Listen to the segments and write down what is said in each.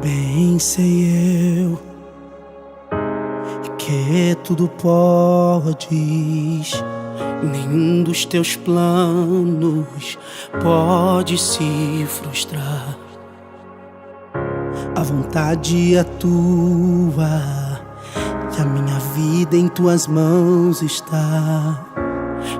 Bem sei eu que tudo podes, nenhum dos teus planos pode se frustrar. A vontade é tua e a minha vida em tuas mãos está.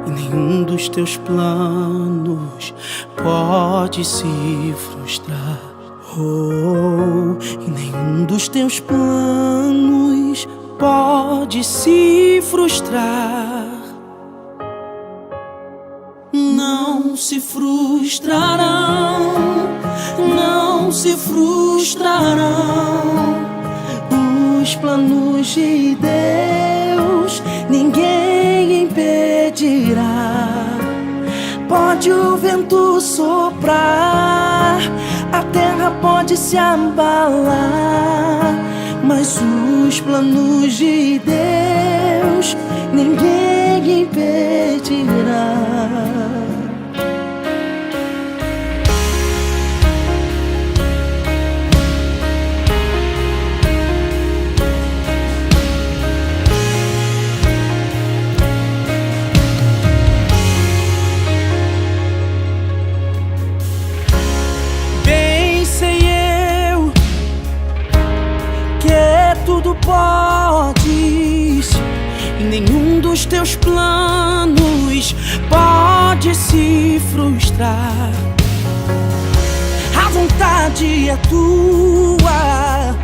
E nenhum dos teus planos pode se frustrar. Oh, e nenhum dos teus planos pode se frustrar. Não se frustrarão, não se frustrarão os planos de Deus, ninguém impedirá. Pode o vento soprar, a terra pode se abalar, mas os planos de Deus ninguém impedirá. Tudo podes, e nenhum dos teus planos pode se frustrar. A vontade é tua.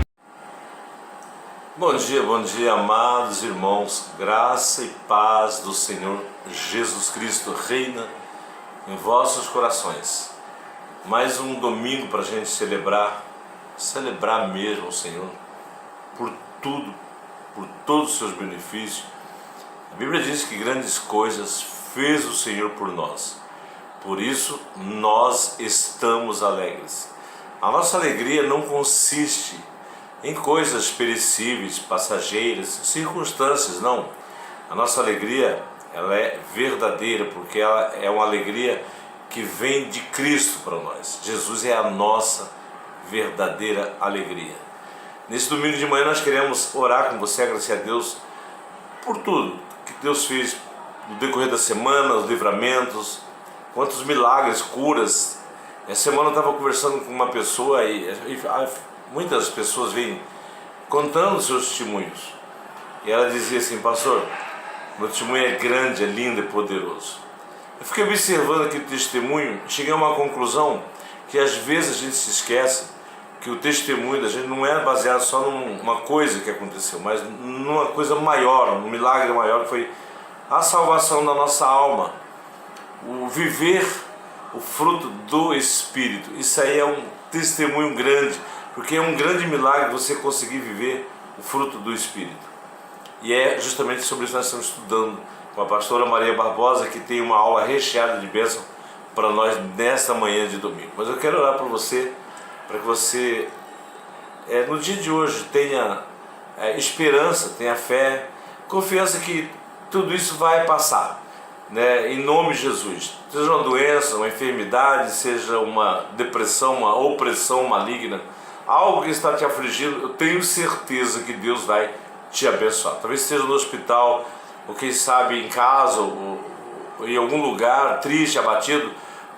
Bom dia, amados irmãos. Graça e paz do Senhor Jesus Cristo reina em vossos corações. Mais um domingo para a gente celebrar mesmo o Senhor por tudo, por todos os seus benefícios. A Bíblia diz que grandes coisas fez o Senhor por nós. Por isso nós estamos alegres. A nossa alegria não consiste em coisas perecíveis, passageiras, circunstâncias, não. A nossa alegria, ela é verdadeira, porque ela é uma alegria que vem de Cristo para nós. Jesus é a nossa verdadeira alegria. Nesse domingo de manhã nós queremos orar com você, agradecer a Deus por tudo que Deus fez no decorrer da semana, os livramentos, quantos milagres, curas. Essa semana eu estava conversando com uma pessoa e muitas pessoas vêm contando seus testemunhos. E ela dizia assim: pastor, meu testemunho é grande, é lindo, é poderoso. Eu fiquei observando aquele testemunho, cheguei a uma conclusão que às vezes a gente se esquece que o testemunho da gente não é baseado só numa coisa que aconteceu, mas numa coisa maior, num milagre maior, que foi a salvação da nossa alma, o viver o fruto do Espírito. Isso aí é um testemunho grande, porque é um grande milagre você conseguir viver o fruto do Espírito. E é justamente sobre isso que nós estamos estudando com a pastora Maria Barbosa, que tem uma aula recheada de bênção para nós nesta manhã de domingo. Mas eu quero orar por você, para que você no dia de hoje tenha esperança, tenha fé, confiança que tudo isso vai passar, né? Em nome de Jesus. Seja uma doença, uma enfermidade, seja uma depressão, uma opressão maligna, algo que está te afligindo, eu tenho certeza que Deus vai te abençoar. Talvez esteja no hospital, ou quem sabe em casa, ou em algum lugar triste, abatido.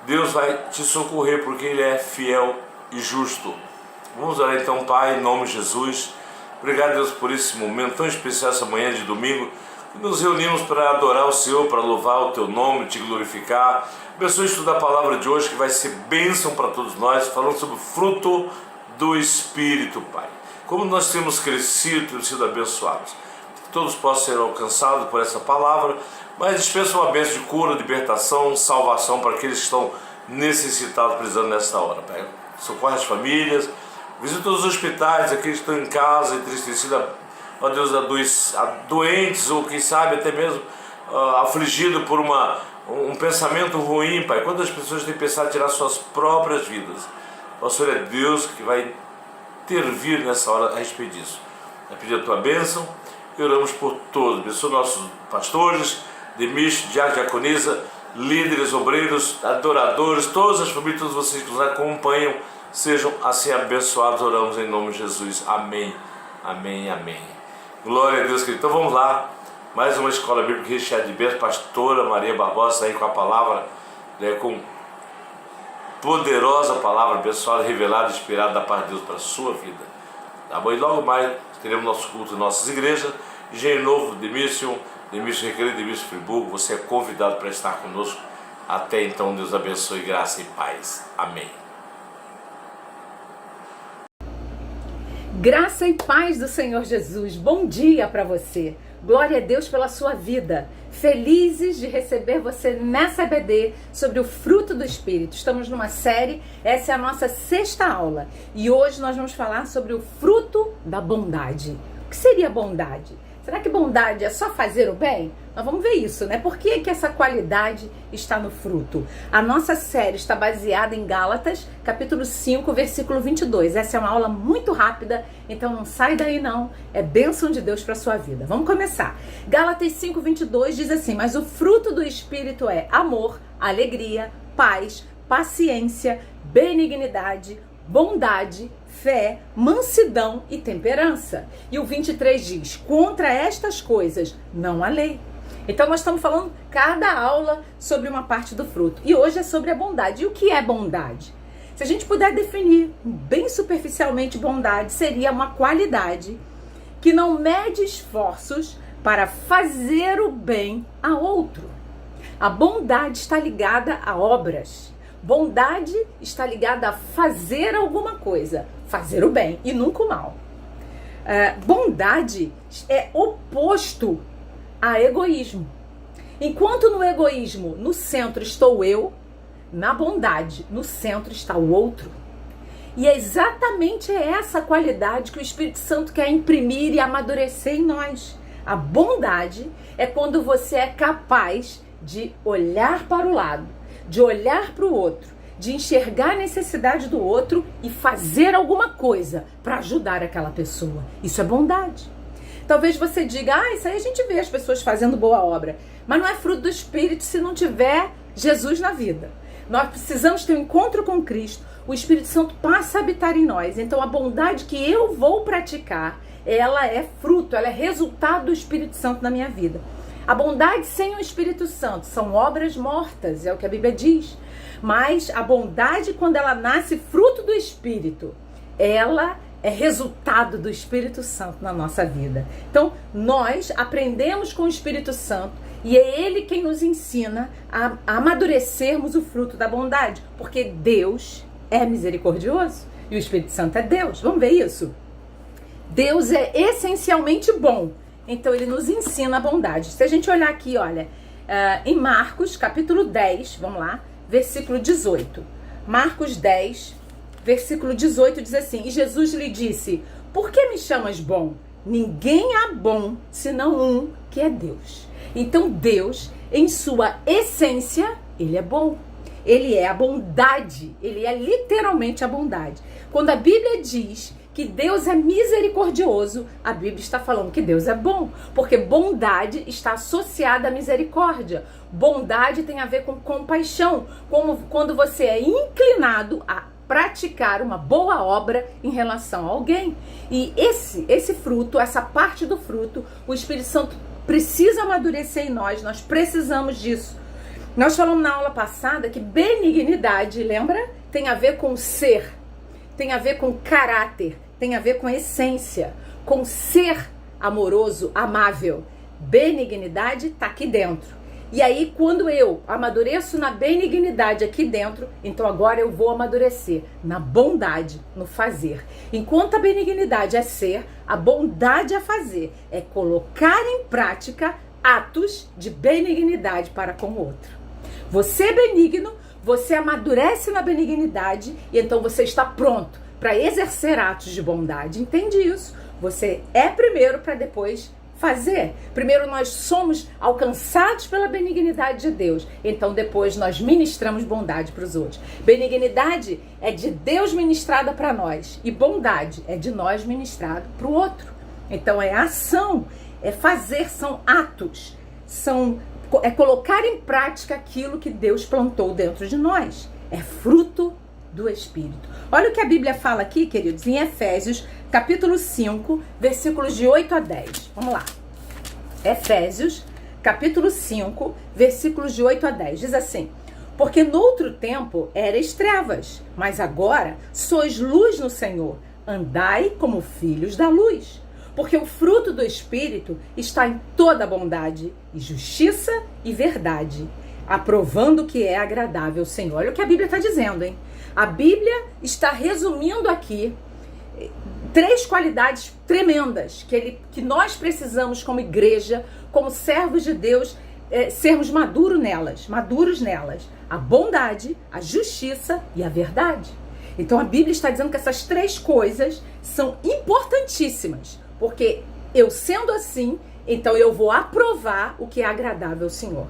Deus vai te socorrer, porque Ele é fiel e justo. Vamos orar então, Pai, em nome de Jesus. Obrigado, Deus, por esse momento tão especial, essa manhã de domingo, que nos reunimos para adorar o Senhor, para louvar o Teu nome, te glorificar. Abençoe o estudo da palavra de hoje, que vai ser bênção para todos nós, falando sobre o fruto do Espírito, Pai. Como nós temos crescido, temos sido abençoados. Que todos possam ser alcançados por essa palavra, mas dispensa uma bênção de cura, libertação, salvação para aqueles que estão necessitados, precisando nessa hora, Pai. Socorre as famílias, visita os hospitais, aqueles que estão em casa, entristecidos, ó Deus, doentes, ou quem sabe até mesmo afligidos por um pensamento ruim, Pai. Quantas pessoas têm pensado em tirar suas próprias vidas? O Senhor é Deus que vai intervir nessa hora a respeito disso. Vai pedir a Tua bênção e oramos por todos. Abençoa nossos pastores, Demis, Diaconisa, líderes, obreiros, adoradores, todas as famílias, todos vocês que nos acompanham, sejam assim abençoados, oramos em nome de Jesus. Amém, amém, amém. Glória a Deus, querido. Então vamos lá, mais uma escola bíblica recheada de bênçãos, pastora Maria Barbosa aí com a palavra, com poderosa palavra abençoada, revelada, inspirada da parte de Deus para a sua vida. Tá bom? E logo mais teremos nosso culto em nossas igrejas, Engenho Novo, Demício Requerido, Demício Friburgo. Você é convidado para estar conosco. Até então, Deus abençoe, graça e paz. Amém. Graça e paz do Senhor Jesus. Bom dia para você. Glória a Deus pela sua vida. Felizes de receber você nessa EBD sobre o fruto do Espírito. Estamos numa série, essa é a nossa 6ª aula. E hoje nós vamos falar sobre o fruto da bondade. O que seria bondade? Será que bondade é só fazer o bem? Nós vamos ver isso, né? Por que essa qualidade está no fruto? A nossa série está baseada em Gálatas, capítulo 5, versículo 22. Essa é uma aula muito rápida, então não sai daí não. É bênção de Deus para a sua vida. Vamos começar. Gálatas 5, 22 diz assim: mas o fruto do Espírito é amor, alegria, paz, paciência, benignidade, bondade, fé, mansidão e temperança. E o 23 diz: contra estas coisas não há lei. Então nós estamos falando cada aula sobre uma parte do fruto. E hoje é sobre a bondade. E o que é bondade? Se a gente puder definir bem superficialmente, bondade seria uma qualidade que não mede esforços para fazer o bem a outro. A bondade está ligada a obras. Bondade está ligada a fazer alguma coisa, fazer o bem e nunca o mal. Bondade é oposto a egoísmo. Enquanto no egoísmo, no centro estou eu, na bondade, no centro está o outro. E é exatamente essa qualidade que o Espírito Santo quer imprimir e amadurecer em nós. A bondade é quando você é capaz de olhar para o lado, de olhar para o outro, de enxergar a necessidade do outro e fazer alguma coisa para ajudar aquela pessoa. Isso é bondade. Talvez você diga: isso aí a gente vê as pessoas fazendo boa obra, mas não é fruto do Espírito se não tiver Jesus na vida. Nós precisamos ter um encontro com Cristo, o Espírito Santo passa a habitar em nós. Então a bondade que eu vou praticar, ela é fruto, ela é resultado do Espírito Santo na minha vida. A bondade sem o Espírito Santo são obras mortas, é o que a Bíblia diz. Mas a bondade, quando ela nasce fruto do Espírito, ela é resultado do Espírito Santo na nossa vida. Então, nós aprendemos com o Espírito Santo e é Ele quem nos ensina a amadurecermos o fruto da bondade, porque Deus é misericordioso e o Espírito Santo é Deus. Vamos ver isso? Deus é essencialmente bom, então Ele nos ensina a bondade. Se a gente olhar aqui, olha, em Marcos, capítulo 10, vamos lá, versículo 18. Marcos 10, versículo 18 diz assim: e Jesus lhe disse: por que me chamas bom? Ninguém há bom senão um, que é Deus. Então Deus, em sua essência, Ele é bom. Ele é a bondade. Ele é literalmente a bondade. Quando a Bíblia diz que Deus é misericordioso, a Bíblia está falando que Deus é bom, porque bondade está associada à misericórdia. Bondade tem a ver com compaixão, como quando você é inclinado a praticar uma boa obra em relação a alguém. E esse fruto, essa parte do fruto, o Espírito Santo precisa amadurecer em nós precisamos disso. Nós falamos na aula passada que benignidade, lembra? Tem a ver com ser, tem a ver com caráter, tem a ver com essência, com ser amoroso, amável. Benignidade está aqui dentro. E aí, quando eu amadureço na benignidade aqui dentro, então agora eu vou amadurecer na bondade, no fazer. Enquanto a benignidade é ser, a bondade é fazer, é colocar em prática atos de benignidade para com o outro. Você é benigno, você amadurece na benignidade e então você está pronto para exercer atos de bondade. Entende isso? Você é primeiro para depois fazer. Primeiro nós somos alcançados pela benignidade de Deus, então depois nós ministramos bondade para os outros. Benignidade é de Deus ministrada para nós e bondade é de nós ministrado para o outro. Então é ação, é fazer, são atos, são é colocar em prática aquilo que Deus plantou dentro de nós. É fruto do Espírito. Olha o que a Bíblia fala aqui, queridos, em Efésios, capítulo 5, versículos de 8 a 10. Vamos lá. Efésios, capítulo 5, versículos de 8 a 10. Diz assim: porque noutro tempo erais trevas, mas agora sois luz no Senhor. Andai como filhos da luz. Porque o fruto do Espírito está em toda bondade, e justiça e verdade, aprovando o que é agradável ao Senhor. Olha o que a Bíblia está dizendo, hein? A Bíblia está resumindo aqui 3 qualidades tremendas que nós precisamos como igreja, como servos de Deus, sermos maduros nelas. A bondade, a justiça e a verdade. Então a Bíblia está dizendo que essas 3 coisas são importantíssimas. Porque eu sendo assim, então eu vou aprovar o que é agradável ao Senhor.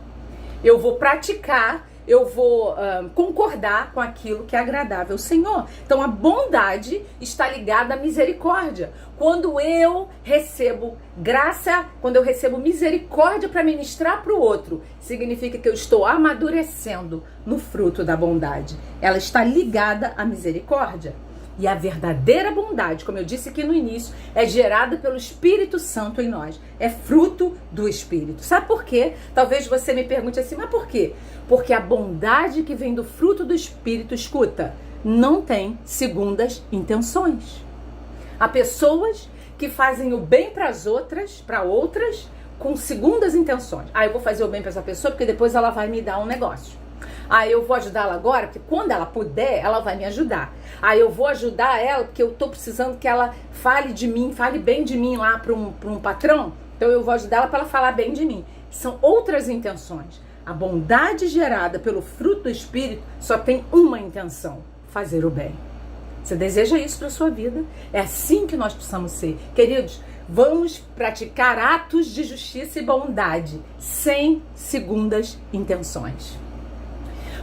Eu vou praticar, eu vou concordar com aquilo que é agradável ao Senhor. Então a bondade está ligada à misericórdia. Quando eu recebo graça, quando eu recebo misericórdia para ministrar para o outro, significa que eu estou amadurecendo no fruto da bondade. Ela está ligada à misericórdia. E a verdadeira bondade, como eu disse aqui no início, é gerada pelo Espírito Santo em nós. É fruto do Espírito. Sabe por quê? Talvez você me pergunte assim, mas por quê? Porque a bondade que vem do fruto do Espírito, escuta, não tem segundas intenções. Há pessoas que fazem o bem para outras, com segundas intenções. Eu vou fazer o bem para essa pessoa porque depois ela vai me dar um negócio. Eu vou ajudá-la agora, porque quando ela puder, ela vai me ajudar. Eu vou ajudar ela, porque eu tô precisando que ela fale bem de mim lá para um patrão. Então eu vou ajudar ela para ela falar bem de mim. São outras intenções. A bondade gerada pelo fruto do Espírito só tem uma intenção: fazer o bem. Você deseja isso para sua vida? É assim que nós precisamos ser. Queridos, vamos praticar atos de justiça e bondade, sem segundas intenções.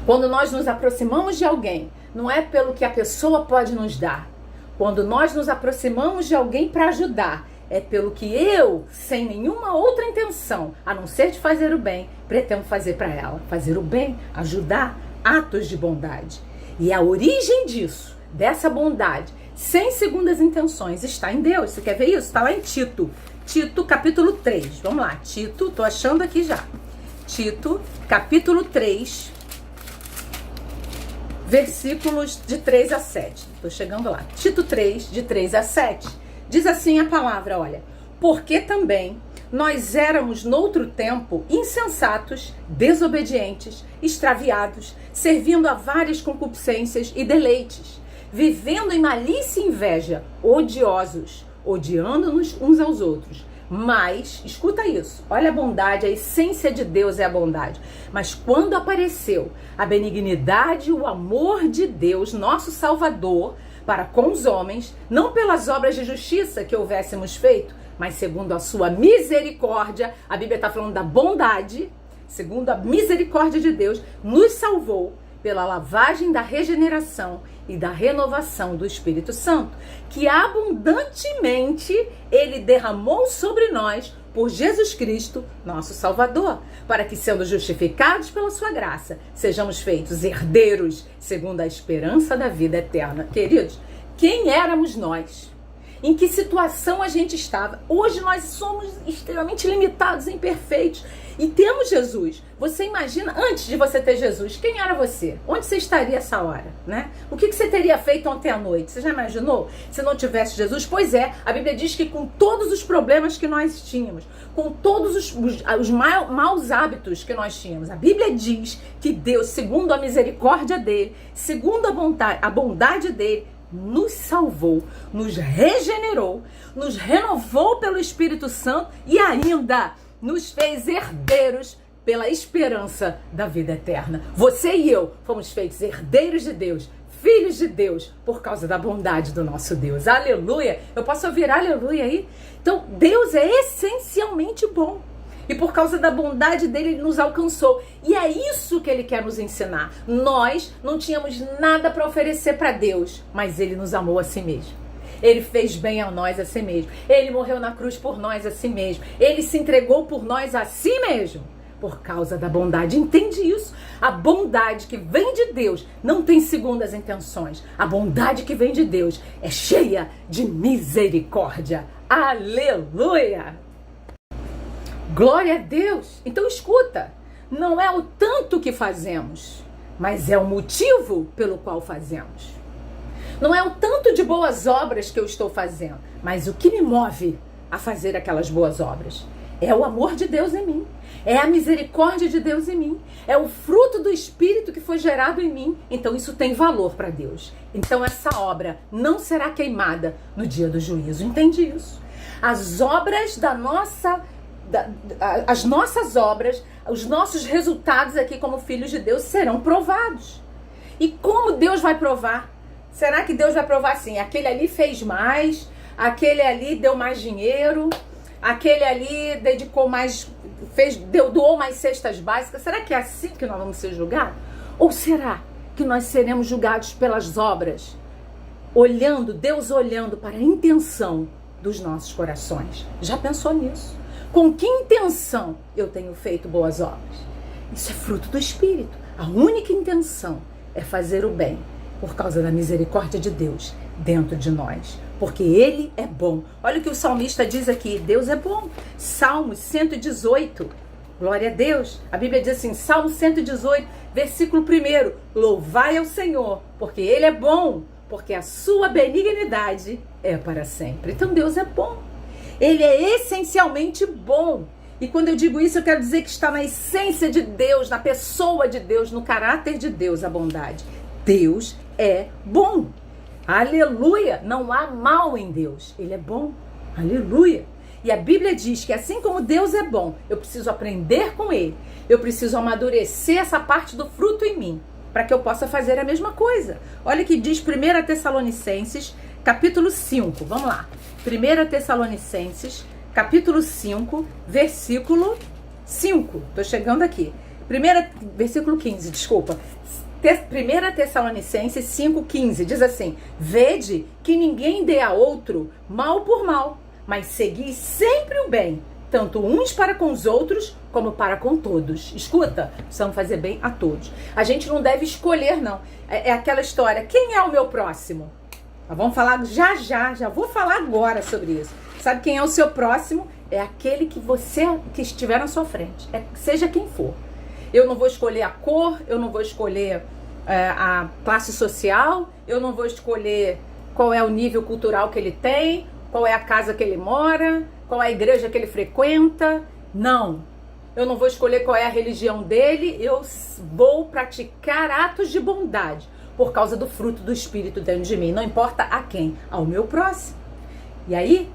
Quando nós nos aproximamos de alguém, não é pelo que a pessoa pode nos dar. Quando nós nos aproximamos de alguém para ajudar, é pelo que eu, sem nenhuma outra intenção, a não ser de fazer o bem, pretendo fazer para ela. Fazer o bem, ajudar, atos de bondade. E a origem disso, dessa bondade, sem segundas intenções, está em Deus. Você quer ver isso? Está lá em Tito. Tito, capítulo 3. Vamos lá, Tito, tô achando aqui já. Tito, capítulo 3, versículos de 3 a 7. Estou chegando lá. Tito 3, de 3 a 7. Diz assim a palavra, olha. Porque também nós éramos noutro tempo insensatos, desobedientes, extraviados, servindo a várias concupiscências e deleites, vivendo em malícia e inveja, odiosos, odiando-nos uns aos outros. Mas, escuta isso, olha a bondade, a essência de Deus é a bondade. Mas quando apareceu a benignidade e o amor de Deus, nosso Salvador, para com os homens, não pelas obras de justiça que houvéssemos feito, mas segundo a sua misericórdia, a Bíblia está falando da bondade, segundo a misericórdia de Deus, nos salvou pela lavagem da regeneração e da renovação do Espírito Santo, que abundantemente Ele derramou sobre nós por Jesus Cristo, nosso Salvador, para que, sendo justificados pela sua graça, sejamos feitos herdeiros segundo a esperança da vida eterna. Queridos, quem éramos nós? Em que situação a gente estava? Hoje nós somos extremamente limitados, imperfeitos, e temos Jesus. Você imagina, antes de você ter Jesus, quem era você? Onde você estaria essa hora, né? O que você teria feito ontem à noite? Você já imaginou? Se não tivesse Jesus? Pois é, a Bíblia diz que com todos os problemas que nós tínhamos, com todos os maus hábitos que nós tínhamos, a Bíblia diz que Deus, segundo a misericórdia dele, segundo a bondade dele, nos salvou, nos regenerou, nos renovou pelo Espírito Santo e ainda nos fez herdeiros pela esperança da vida eterna. Você e eu fomos feitos herdeiros de Deus, filhos de Deus, por causa da bondade do nosso Deus. Aleluia! Eu posso ouvir aleluia aí? Então, Deus é essencialmente bom. E por causa da bondade dele, ele nos alcançou. E é isso que ele quer nos ensinar. Nós não tínhamos nada para oferecer para Deus, mas ele nos amou a si mesmo. Ele fez bem a nós a si mesmo. Ele morreu na cruz por nós a si mesmo. Ele se entregou por nós a si mesmo, Por causa da bondade. Entende isso? A bondade que vem de Deus não tem segundas intenções. A bondade que vem de Deus é cheia de misericórdia. Aleluia! Glória a Deus! Então escuta, não é o tanto que fazemos, mas é o motivo pelo qual fazemos. Não é o tanto de boas obras que eu estou fazendo, mas o que me move a fazer aquelas boas obras é o amor de Deus em mim, é a misericórdia de Deus em mim, é o fruto do Espírito que foi gerado em mim. Então isso tem valor para Deus. Então essa obra não será queimada no dia do juízo. Entende isso? As obras as nossas obras, os nossos resultados aqui como filhos de Deus serão provados. E como Deus vai provar? Será que Deus vai provar assim? Aquele ali fez mais, aquele ali deu mais dinheiro, aquele ali dedicou mais, doou mais cestas básicas. Será que é assim que nós vamos ser julgados? Ou será que nós seremos julgados pelas obras? Deus olhando para a intenção dos nossos corações. Já pensou nisso? Com que intenção eu tenho feito boas obras? Isso é fruto do Espírito. A única intenção é fazer o bem por causa da misericórdia de Deus dentro de nós. Porque Ele é bom. Olha o que o salmista diz aqui. Deus é bom. Salmos 118. Glória a Deus. A Bíblia diz assim, Salmo 118, versículo 1. Louvai ao Senhor, porque Ele é bom, porque a sua benignidade é para sempre. Então Deus é bom. Ele é essencialmente bom. E quando eu digo isso, eu quero dizer que está na essência de Deus, na pessoa de Deus, no caráter de Deus, a bondade. Deus é bom. Aleluia! Não há mal em Deus. Ele é bom. Aleluia! E a Bíblia diz que assim como Deus é bom, eu preciso aprender com Ele. Eu preciso amadurecer essa parte do fruto em mim, para que eu possa fazer a mesma coisa. Olha que diz 1 Tessalonicenses, capítulo 5. Vamos lá. 1 Tessalonicenses, capítulo 5, versículo 5. Estou chegando aqui. Versículo 15, desculpa. 1 Tessalonicenses 5,15 diz assim: Vede que ninguém dê a outro mal por mal, mas segui sempre o bem, tanto uns para com os outros, como para com todos. Escuta, precisamos fazer bem a todos. A gente não deve escolher, não. É aquela história, quem é o meu próximo? Nós vamos falar já vou falar agora sobre isso. Sabe quem é o seu próximo? É aquele que estiver na sua frente, seja quem for. Eu não vou escolher a cor, eu não vou escolher a classe social, eu não vou escolher qual é o nível cultural que ele tem, qual é a casa que ele mora, qual é a igreja que ele frequenta. Não. Eu não vou escolher qual é a religião dele, eu vou praticar atos de bondade por causa do fruto do Espírito dentro de mim. Não importa a quem, ao meu próximo. E aí,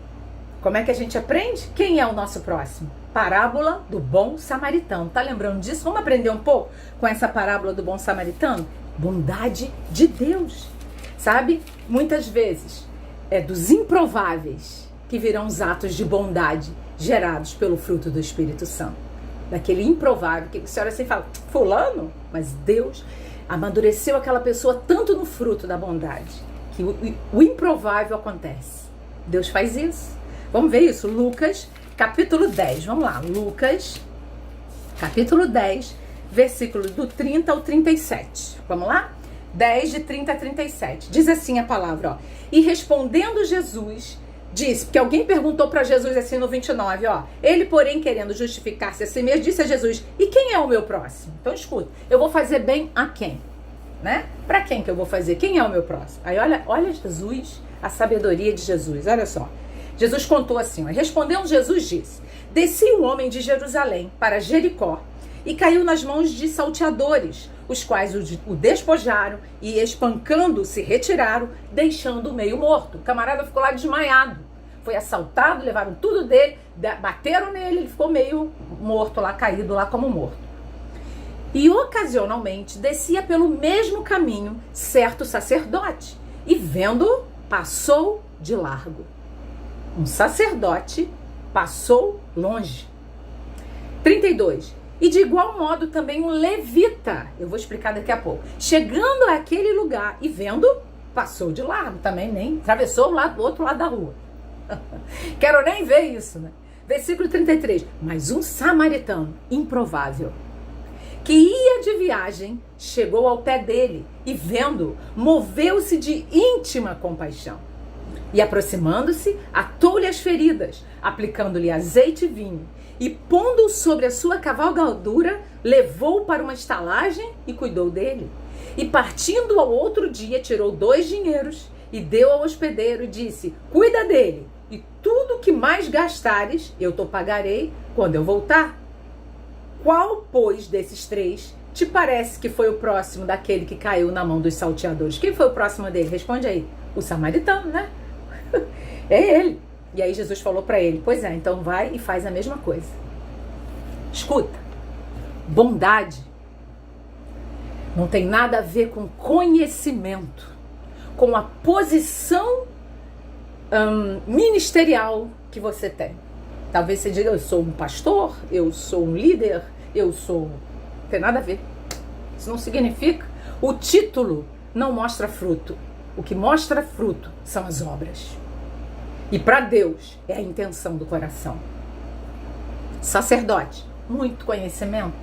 como é que a gente aprende? Quem é o nosso próximo? Parábola do bom samaritano. Tá lembrando disso? Vamos aprender um pouco com essa parábola do bom samaritano? Bondade de Deus. Sabe? Muitas vezes é dos improváveis que virão os atos de bondade gerados pelo fruto do Espírito Santo. Daquele improvável que você olha assim e fala, fulano? Mas Deus amadureceu aquela pessoa tanto no fruto da bondade que o improvável acontece. Deus faz isso. Vamos ver isso? Lucas, capítulo 10. Vamos lá. Lucas, capítulo 10, versículo do 30 ao 37. Vamos lá? 10, de 30 a 37. Diz assim a palavra, ó. E respondendo Jesus, disse, porque alguém perguntou para Jesus assim no 29, ó. Ele, porém, querendo justificar-se a si mesmo, disse a Jesus, e quem é o meu próximo? Então escuta, eu vou fazer bem a quem? Né? Para quem que eu vou fazer? Quem é o meu próximo? Aí olha Jesus, a sabedoria de Jesus, olha só. Jesus contou assim, ó, respondendo Jesus disse, desci um homem de Jerusalém para Jericó e caiu nas mãos de salteadores, os quais o despojaram e espancando se retiraram, deixando-o meio morto. O camarada ficou lá desmaiado, foi assaltado, levaram tudo dele, bateram nele, ele ficou meio morto lá, caído lá como morto. E ocasionalmente descia pelo mesmo caminho certo sacerdote e vendo, passou de largo. Um sacerdote passou longe. 32. E de igual modo também um levita, eu vou explicar daqui a pouco, chegando àquele lugar e vendo, passou de largo também, nem atravessou do outro lado da rua. Quero nem ver isso, né? Versículo 33. Mas um samaritano improvável, que ia de viagem, chegou ao pé dele e, vendo, moveu-se de íntima compaixão. E, aproximando-se, atou-lhe as feridas, aplicando-lhe azeite e vinho, e, pondo-o sobre a sua cavalgadura, levou-o para uma estalagem e cuidou dele. E, partindo ao outro dia, tirou 2 dinheiros e deu ao hospedeiro e disse: cuida dele, e tudo que mais gastares, eu te pagarei quando eu voltar. Qual, pois, desses 3 te parece que foi o próximo daquele que caiu na mão dos salteadores? Quem foi o próximo dele? Responde aí. O samaritano, né? É ele. E aí Jesus falou para ele: pois é, então vai e faz a mesma coisa. Escuta, bondade não tem nada a ver com conhecimento, com a posição ministerial que você tem. Talvez você diga: eu sou um pastor, eu sou um líder, eu sou... Não tem nada a ver. Isso não significa. O título não mostra fruto. O que mostra fruto são as obras. E para Deus é a intenção do coração. Sacerdote, muito conhecimento.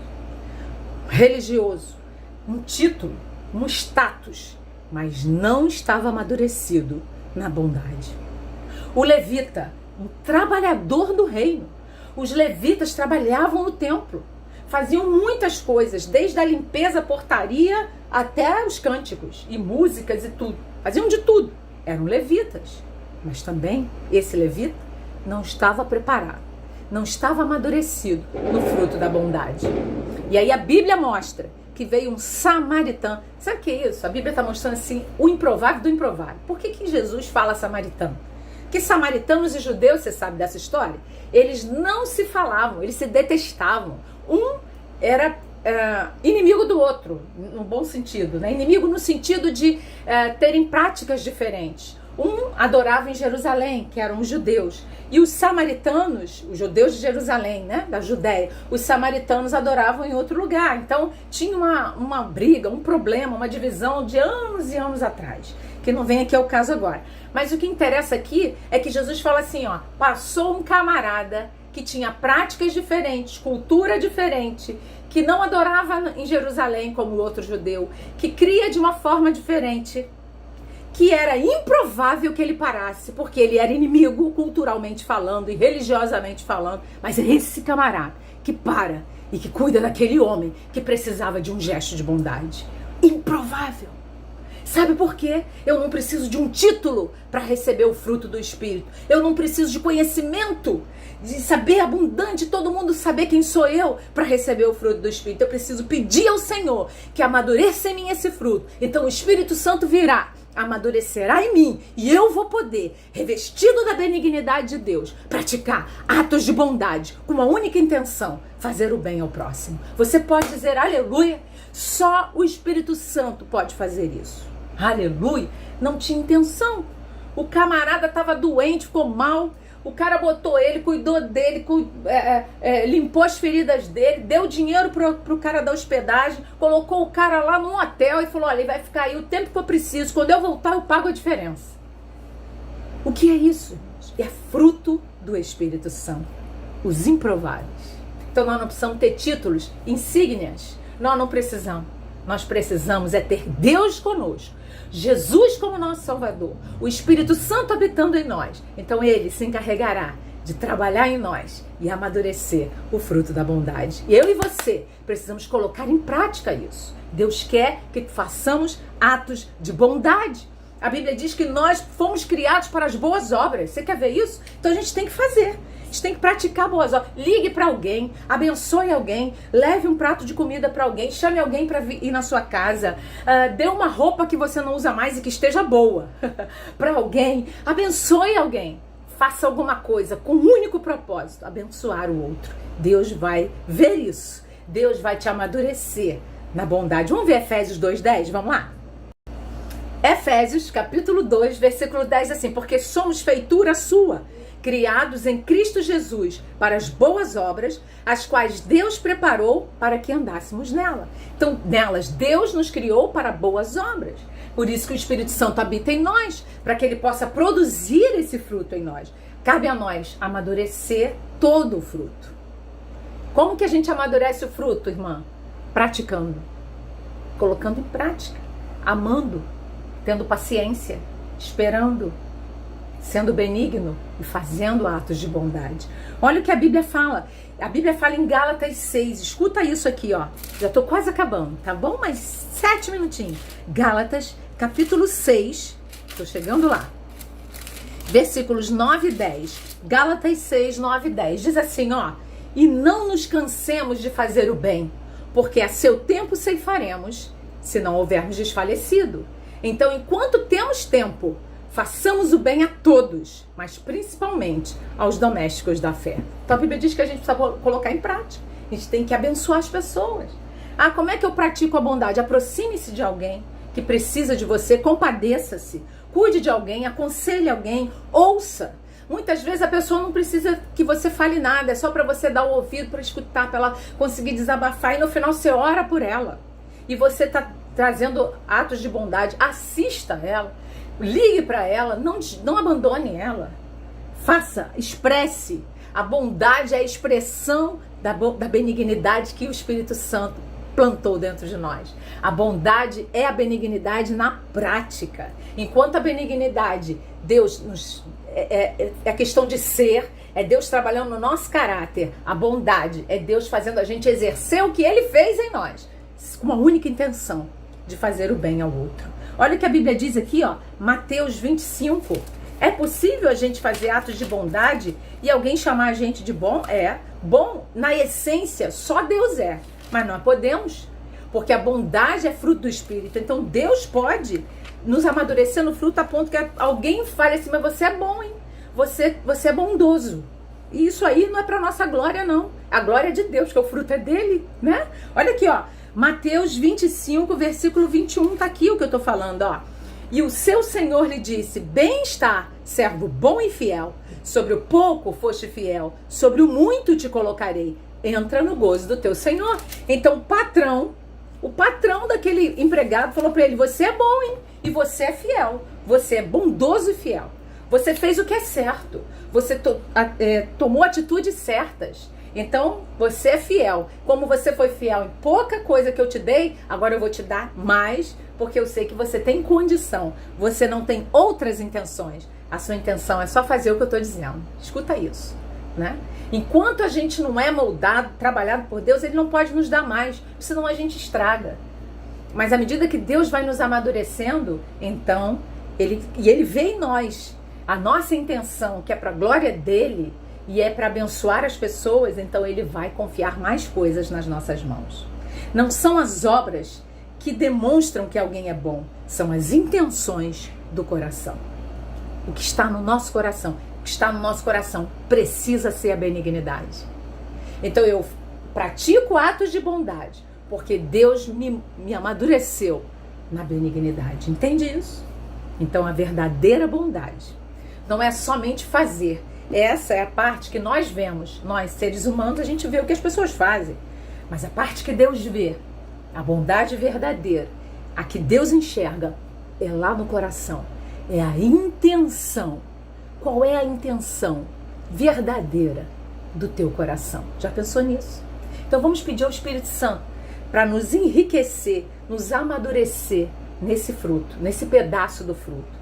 Religioso, um título, um status, mas não estava amadurecido na bondade. O levita, um trabalhador do reino. Os levitas trabalhavam no templo, faziam muitas coisas, desde a limpeza, a portaria, até os cânticos e músicas e tudo. Faziam de tudo. Eram levitas. Mas também esse levita não estava preparado, não estava amadurecido no fruto da bondade. E aí a Bíblia mostra que veio um samaritano. Sabe o que é isso? A Bíblia está mostrando assim o improvável do improvável. Por que Jesus fala samaritano? Que samaritanos e judeus, você sabe dessa história? Eles não se falavam, eles se detestavam. Um era inimigo do outro, no bom sentido, né? Inimigo no sentido de terem práticas diferentes. Um adorava em Jerusalém, que eram os judeus, e os samaritanos, os judeus de Jerusalém, né, da Judéia, os samaritanos adoravam em outro lugar. Então tinha uma briga, um problema, uma divisão de anos e anos atrás, que não vem aqui ao caso agora. Mas o que interessa aqui é que Jesus fala assim, ó: passou um camarada que tinha práticas diferentes, cultura diferente, que não adorava em Jerusalém como o outro judeu, que cria de uma forma diferente, que era improvável que ele parasse, porque ele era inimigo culturalmente falando e religiosamente falando. Mas é esse camarada que para e que cuida daquele homem que precisava de um gesto de bondade. Improvável. Sabe por quê? Eu não preciso de um título para receber o fruto do Espírito. Eu não preciso de conhecimento, de saber abundante, todo mundo saber quem sou eu para receber o fruto do Espírito. Eu preciso pedir ao Senhor que amadureça em mim esse fruto. Então o Espírito Santo virá, amadurecerá em mim, e eu vou poder, revestido da benignidade de Deus, praticar atos de bondade com uma única intenção: fazer o bem ao próximo. Você pode dizer aleluia? Só o Espírito Santo pode fazer isso. Aleluia! Não tinha intenção. O camarada estava doente, ficou mal. O cara botou ele, cuidou dele, limpou as feridas dele, deu dinheiro pro cara da hospedagem, colocou o cara lá num hotel e falou: olha, ele vai ficar aí o tempo que eu preciso, quando eu voltar eu pago a diferença. O que é isso? É fruto do Espírito Santo. Os improváveis. Então nós não precisamos ter títulos, insígnias. Nós não precisamos. Nós precisamos é ter Deus conosco, Jesus como nosso Salvador, o Espírito Santo habitando em nós. Então ele se encarregará de trabalhar em nós e amadurecer o fruto da bondade. E eu e você precisamos colocar em prática isso. Deus quer que façamos atos de bondade. A Bíblia diz que nós fomos criados para as boas obras. Você quer ver isso? Então a gente tem que fazer. A gente tem que praticar boas obras. Ligue para alguém, abençoe alguém, leve um prato de comida para alguém, chame alguém para ir na sua casa, dê uma roupa que você não usa mais e que esteja boa para alguém, abençoe alguém. Faça alguma coisa com um único propósito: abençoar o outro. Deus vai ver isso. Deus vai te amadurecer na bondade. Vamos ver Efésios 2:10? Vamos lá? Efésios capítulo 2, versículo 10, assim: porque somos feitura sua, criados em Cristo Jesus para as boas obras, as quais Deus preparou para que andássemos nela. Então, nelas, Deus nos criou para boas obras. Por isso que o Espírito Santo habita em nós, para que ele possa produzir esse fruto em nós. cabe a nós amadurecer todo o fruto. Como que a gente amadurece o fruto, irmã? Praticando, colocando em prática, amando, tendo paciência, esperando, sendo benigno e fazendo atos de bondade. Olha o que a Bíblia fala. A Bíblia fala em Gálatas 6. Escuta isso aqui, ó. Já tô quase acabando, tá bom? Mais 7 minutinhos. Gálatas, capítulo 6. Tô chegando lá. Versículos 9 e 10. Gálatas 6, 9 e 10. Diz assim, ó. E não nos cansemos de fazer o bem, porque a seu tempo ceifaremos, se não houvermos desfalecido. Então, enquanto temos tempo, façamos o bem a todos, mas principalmente aos domésticos da fé. Então a Bíblia diz que a gente precisa colocar em prática. A gente tem que abençoar as pessoas. Ah, como é que eu pratico a bondade? Aproxime-se de alguém que precisa de você, compadeça-se, cuide de alguém, aconselhe alguém, ouça. Muitas vezes a pessoa não precisa que você fale nada, é só para você dar o ouvido, para escutar, para ela conseguir desabafar e no final você ora por ela. E você está trazendo atos de bondade, assista ela. Ligue para ela, não abandone ela. Faça, expresse. A bondade é a expressão da benignidade que o Espírito Santo plantou dentro de nós. A bondade é a benignidade na prática. Enquanto a benignidade, Deus nos é questão de ser, é Deus trabalhando no nosso caráter. A bondade é Deus fazendo a gente exercer o que Ele fez em nós, com uma única intenção, de fazer o bem ao outro. Olha o que a Bíblia diz aqui, ó, Mateus 25. É possível a gente fazer atos de bondade e alguém chamar a gente de bom? É. Bom, na essência, só Deus é. Mas nós podemos, porque a bondade é fruto do Espírito. Então Deus pode nos amadurecer no fruto a ponto que alguém fale assim, mas você é bom, hein? Você é bondoso. E isso aí não é para nossa glória, não. A glória é de Deus, que o fruto é dele, né? Olha aqui, ó. Mateus 25, versículo 21, tá aqui o que eu tô falando, ó. E o seu Senhor lhe disse, bem está, servo bom e fiel. Sobre o pouco foste fiel, sobre o muito te colocarei. Entra no gozo do teu Senhor. Então o patrão daquele empregado falou para ele, você é bom, hein? E você é fiel. Você é bondoso e fiel. Você fez o que é certo. Você tomou atitudes certas. Então, você é fiel. Como você foi fiel em pouca coisa que eu te dei, agora eu vou te dar mais, porque eu sei que você tem condição. Você não tem outras intenções. A sua intenção é só fazer o que eu estou dizendo. Escuta isso, né? Enquanto a gente não é moldado, trabalhado por Deus, Ele não pode nos dar mais, senão a gente estraga. Mas à medida que Deus vai nos amadurecendo, então, Ele vê em nós a nossa intenção, que é para a glória dEle, e é para abençoar as pessoas, então Ele vai confiar mais coisas nas nossas mãos. Não são as obras que demonstram que alguém é bom, são as intenções do coração. O que está no nosso coração, precisa ser a benignidade. Então eu pratico atos de bondade, porque Deus me amadureceu na benignidade. Entende isso? Então a verdadeira bondade não é somente fazer. Essa é a parte que nós vemos. Nós, seres humanos, a gente vê o que as pessoas fazem. Mas a parte que Deus vê, a bondade verdadeira, a que Deus enxerga, é lá no coração. É a intenção. Qual é a intenção verdadeira do teu coração? Já pensou nisso? Então vamos pedir ao Espírito Santo para nos enriquecer, nos amadurecer nesse fruto, nesse pedaço do fruto.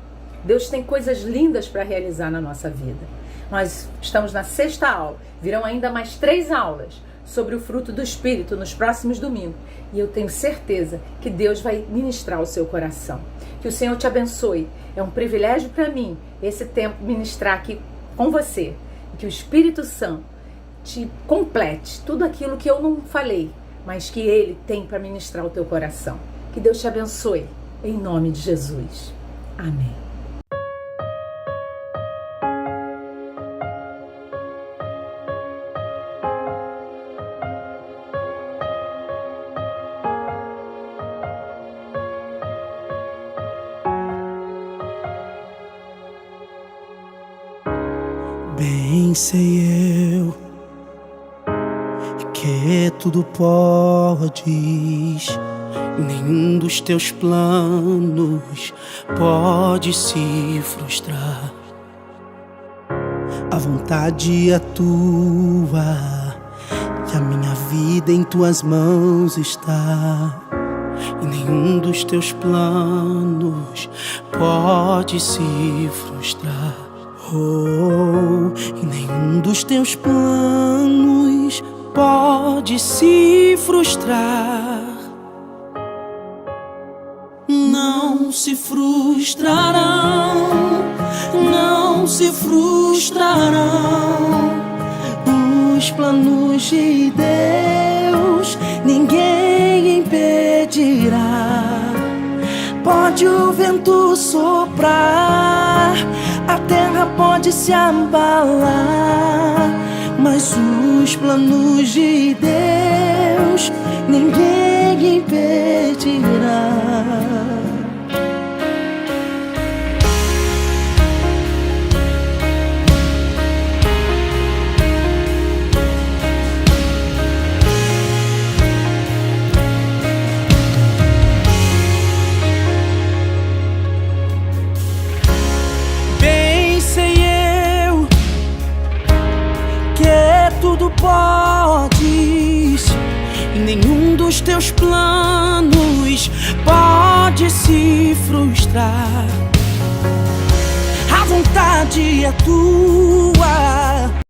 Deus tem coisas lindas para realizar na nossa vida. Nós estamos na 6ª aula. Virão ainda mais 3 aulas sobre o fruto do Espírito nos próximos domingos. E eu tenho certeza que Deus vai ministrar o seu coração. Que o Senhor te abençoe. É um privilégio para mim esse tempo ministrar aqui com você. E que o Espírito Santo te complete tudo aquilo que eu não falei, mas que Ele tem para ministrar o teu coração. Que Deus te abençoe. Em nome de Jesus. Amém. Bem sei eu que tudo podes, nenhum dos teus planos pode se frustrar. A vontade é tua, e a minha vida em tuas mãos está. E nenhum dos teus planos pode se frustrar. Oh, e nenhum dos teus planos pode se frustrar. Não se frustrarão, não se frustrarão os planos de Deus, ninguém impedirá. Pode o vento soprar, a terra pode se abalar, mas os planos de Deus ninguém impedirá. Tudo podes, e nenhum dos teus planos pode se frustrar. A vontade é tua,